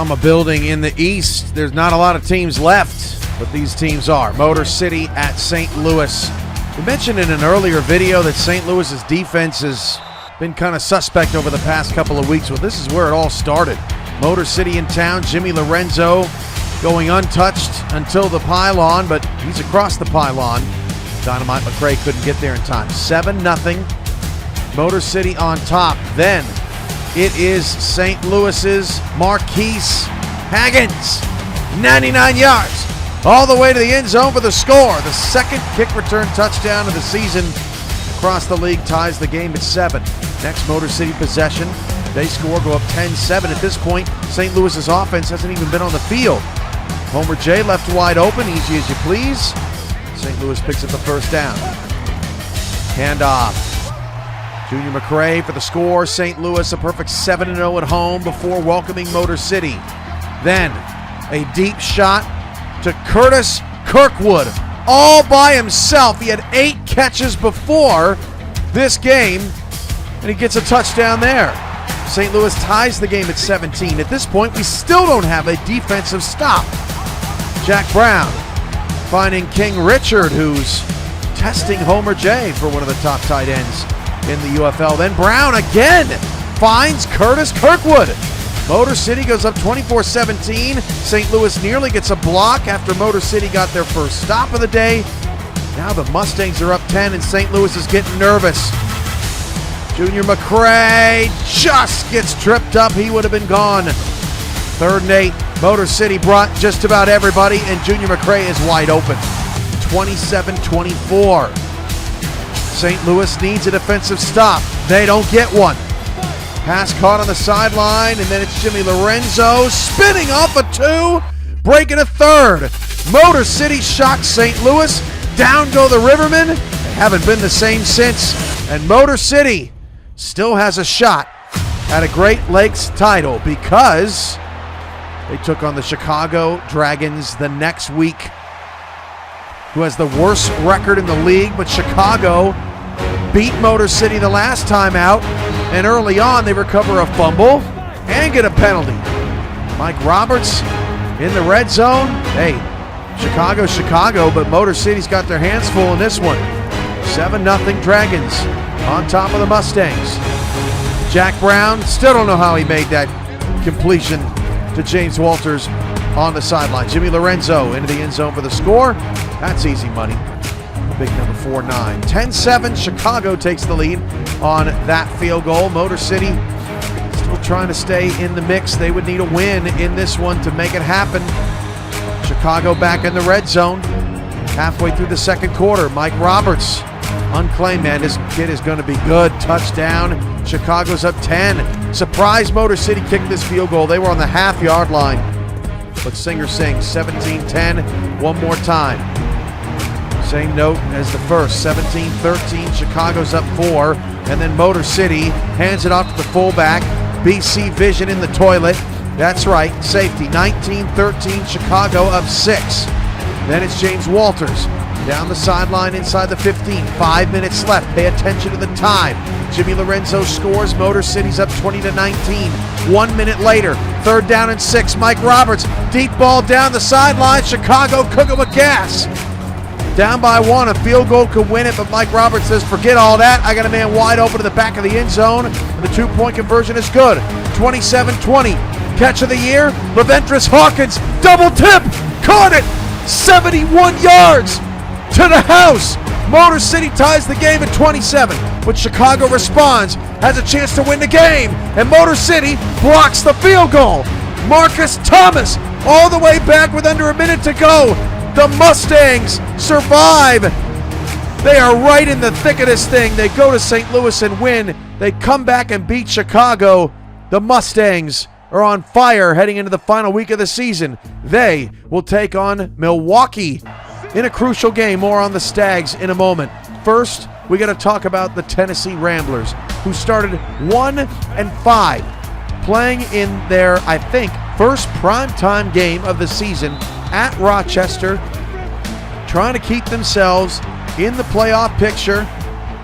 From a building in the East, there's not a lot of teams left, but these teams are. Motor City at St. Louis. We mentioned in an earlier video that St. Louis's defense has been kind of suspect over the past couple of weeks. Well, this is where it all started. Motor City in town, Jimmy Lorenzo going untouched until the pylon, but he's across the pylon. Dynamite McCray couldn't get there in time. 7-0. Motor City on top. Then it is St. Louis's Marquise Haggins. 99 yards. All the way to the end zone for the score. The second kick return touchdown of the season across the league ties the game at 7. Next Motor City possession. They score, go up 10-7. At this point, St. Louis's offense hasn't even been on the field. Homer J left wide open, easy as you please. St. Louis picks up the first down. Handoff. Junior McCray for the score. St. Louis a perfect 7-0 at home before welcoming Motor City. Then a deep shot to Curtis Kirkwood all by himself. He had 8 catches before this game, and he gets a touchdown there. St. Louis ties the game at 17. At this point, we still don't have a defensive stop. Jack Brown finding King Richard, who's testing Homer J for one of the top tight ends in the UFL. Then Brown again finds Curtis Kirkwood. Motor City goes up 24-17. St. Louis nearly gets a block after Motor City got their first stop of the day. Now the Mustangs are up 10 and St. Louis is getting nervous. Junior McCray just gets tripped up. He would have been gone. 3rd and 8. Motor City brought just about everybody, and Junior McCray is wide open. 27-24. St. Louis needs a defensive stop. They don't get one. Pass caught on the sideline, and then it's Jimmy Lorenzo spinning off a 2, breaking a 3rd. Motor City shocks St. Louis. Down go the Rivermen. They haven't been the same since. And Motor City still has a shot at a Great Lakes title because they took on the Chicago Dragons the next week, who has the worst record in the league, but Chicago beat Motor City the last time out, and early on they recover a fumble and get a penalty. Mike Roberts in the red zone. Hey, Chicago, but Motor City's got their hands full in this one. 7-0 Dragons on top of the Mustangs. Jack Brown, still don't know how he made that completion to James Walters on the sideline. Jimmy Lorenzo into the end zone for the score. That's easy money. Big number 4-9. 10-7, Chicago takes the lead on that field goal. Motor City still trying to stay in the mix. They would need a win in this one to make it happen. Chicago back in the red zone. Halfway through the second quarter, Mike Roberts, unclaimed, man, this kid is going to be good. Touchdown. Chicago's up 10. Surprise Motor City kicked this field goal. They were on the half-yard line. But Singer sings 17-10 one more time. Same note as the first, 17-13. Chicago's up 4. And then Motor City hands it off to the fullback. BC Vision in the toilet. That's right, safety. 19-13, Chicago up 6. Then it's James Walters down the sideline inside the 15. 5 minutes left. Pay attention to the time. Jimmy Lorenzo scores. Motor City's up 20-19. 1 minute later, 3rd down and 6. Mike Roberts, deep ball down the sideline. Chicago cooking with gas. Down by 1, a field goal could win it, but Mike Roberts says, forget all that. I got a man wide open to the back of the end zone, and the 2-point conversion is good. 27-20. Catch of the year, Leventris Hawkins, double tip, caught it, 71 yards to the house. Motor City ties the game at 27, but Chicago responds, has a chance to win the game, and Motor City blocks the field goal. Marcus Thomas all the way back with under a minute to go. The Mustangs survive. They are right in the thick of this thing. They go to St. Louis and win. They come back and beat Chicago. The Mustangs are on fire heading into the final week of the season. They will take on Milwaukee in a crucial game. More on the Stags in a moment. First, we got to talk about the Tennessee Ramblers, who started 1-5, playing in their, I think, first primetime game of the season at Rochester, trying to keep themselves in the playoff picture.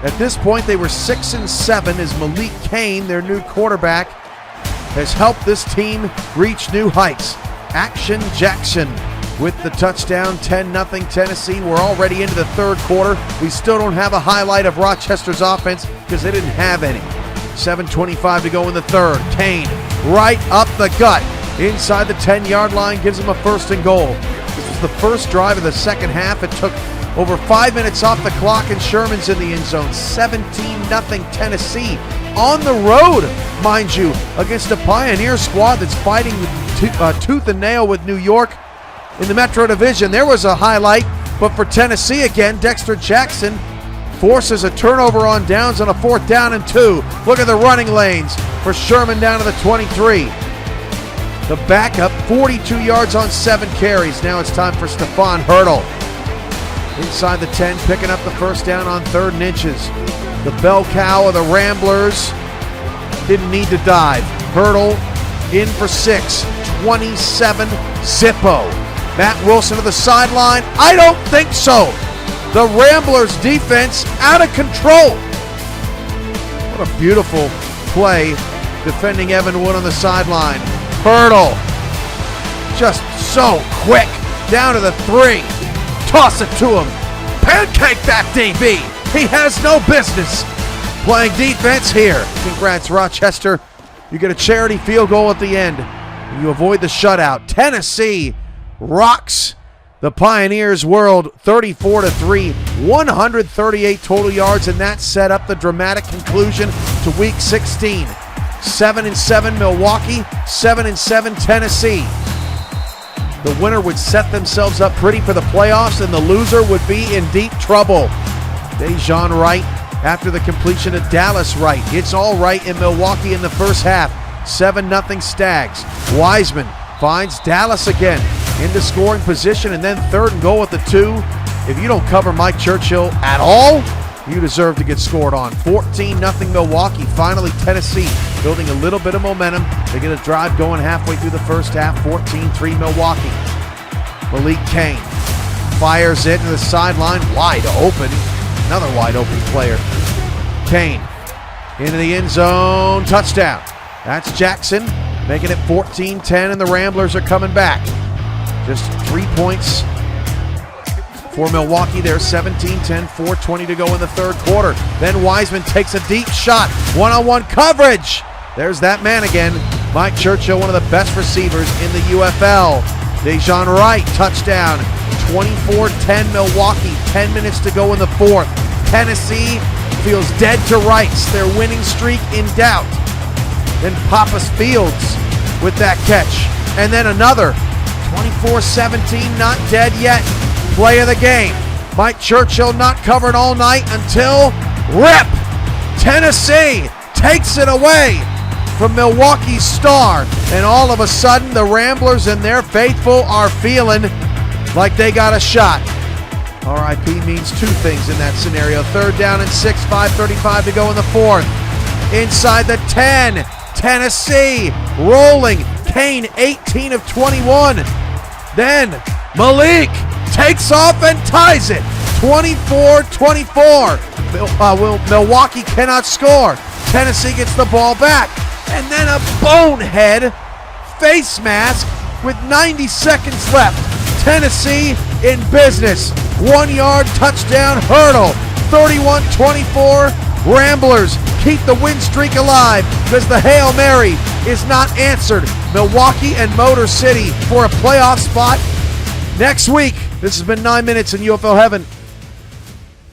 At this point, they were 6-7 as Malik Kane, their new quarterback, has helped this team reach new heights. Action Jackson with the touchdown, 10-0 Tennessee. We're already into the third quarter. We still don't have a highlight of Rochester's offense because they didn't have any. 7:25 to go in the third. Kane right up the gut. Inside the 10-yard line, gives him a 1st and goal. This was the first drive of the second half. It took over 5 minutes off the clock, and Sherman's in the end zone. 17-0 Tennessee. On the road, mind you, against a Pioneer squad that's fighting tooth and nail with New York in the Metro Division. There was a highlight, but for Tennessee again, Dexter Jackson forces a turnover on downs on a 4th down and 2. Look at the running lanes for Sherman down to the 23. The backup, 42 yards on 7 carries. Now it's time for Stephon Hurdle. Inside the 10, picking up the 1st down on 3rd and inches. The bell cow of the Ramblers didn't need to dive. Hurdle in for 6, 27 Zippo. Matt Wilson to the sideline. I don't think so. The Ramblers defense out of control. What a beautiful play defending Evan Wood on the sideline. Hurdle, just so quick, down to the 3, toss it to him, pancake that DB. He has no business playing defense here. Congrats, Rochester. You get a charity field goal at the end. You avoid the shutout. Tennessee rocks the Pioneers World 34-3, 138 total yards, and that set up the dramatic conclusion to Week 16. 7-7 Milwaukee, 7-7 Tennessee. The winner would set themselves up pretty for the playoffs, and the loser would be in deep trouble. Dejon Wright, after the completion of Dallas Wright, it's all right in Milwaukee in the first half. 7-0 Stags. Wiseman finds Dallas again into scoring position, and then 3rd and goal at the 2. If you don't cover Mike Churchill at all, you deserve to get scored on. 14-0 Milwaukee. Finally, Tennessee building a little bit of momentum. They get a drive going halfway through the first half. 14-3 Milwaukee. Malik Kane fires it to the sideline, wide open. Another wide open player. Kane into the end zone. Touchdown. That's Jackson making it 14-10, and the Ramblers are coming back. Just 3 points for Milwaukee there, 17-10, 4:20 to go in the third quarter. Then Wiseman takes a deep shot, one-on-one coverage. There's that man again, Mike Churchill, one of the best receivers in the UFL. Dejon Wright, touchdown, 24-10 Milwaukee, 10 minutes to go in the fourth. Tennessee feels dead to rights, their winning streak in doubt. Then Pappas Fields with that catch, and then another, 24-17, not dead yet. Play of the game. Mike Churchill not covered all night until rip. Tennessee takes it away from Milwaukee's star. And all of a sudden, the Ramblers and their faithful are feeling like they got a shot. RIP means 2 things in that scenario. 3rd down and 6, 5:35 to go in the fourth. Inside the 10, Tennessee rolling. Kane, 18 of 21. Then Malik takes off and ties it. 24-24. Milwaukee cannot score. Tennessee gets the ball back. And then a bonehead face mask with 90 seconds left. Tennessee in business. 1-yard touchdown Hurdle. 31-24. Ramblers keep the win streak alive because the Hail Mary is not answered. Milwaukee and Motor City for a playoff spot next week. This has been 9 Minutes in UFL Heaven.